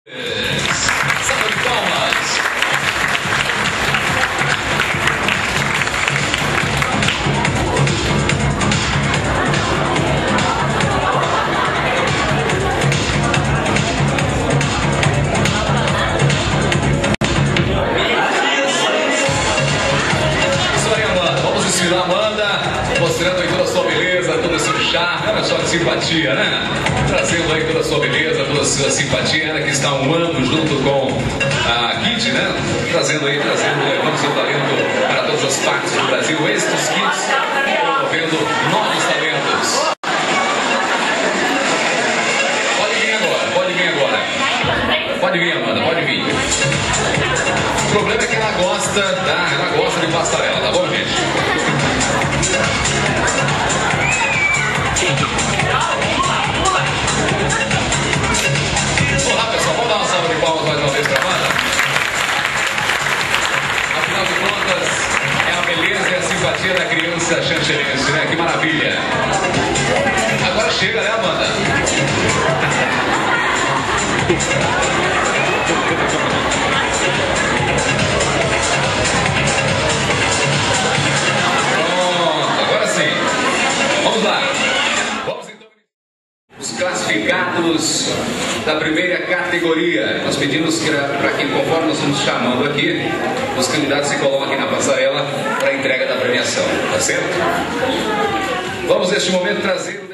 Salve de palmas. Isso aí, Amanda. Vamos desfilar, Amanda, mostrando aí toda a sua beleza, todo o seu charme, olha só que simpatia, né? Trazendo aí toda a sua beleza, toda a sua simpatia, ela que está há um ano junto com a Kit, né? Levando seu talento para todas as partes do Brasil. Estes Kids promovendo novos talentos. Pode vir agora, pode vir agora. Pode vir, Amanda, pode vir. O problema é que ela gosta, tá? Ela gosta de passarela, tá bom, gente? Olá, pessoal, vamos dar uma salva de palmas mais uma vez para a Amanda? Afinal de contas, é a beleza e a simpatia da criança xanxerense, né? Que maravilha! Agora chega, né, Amanda? Pronto, agora sim. Vamos lá. Vamos então. Os classificados da primeira categoria. Nós pedimos para que, conforme nós estamos chamando aqui, os candidatos se colocam aqui na passarela para a entrega da premiação, tá certo? Vamos neste momento trazer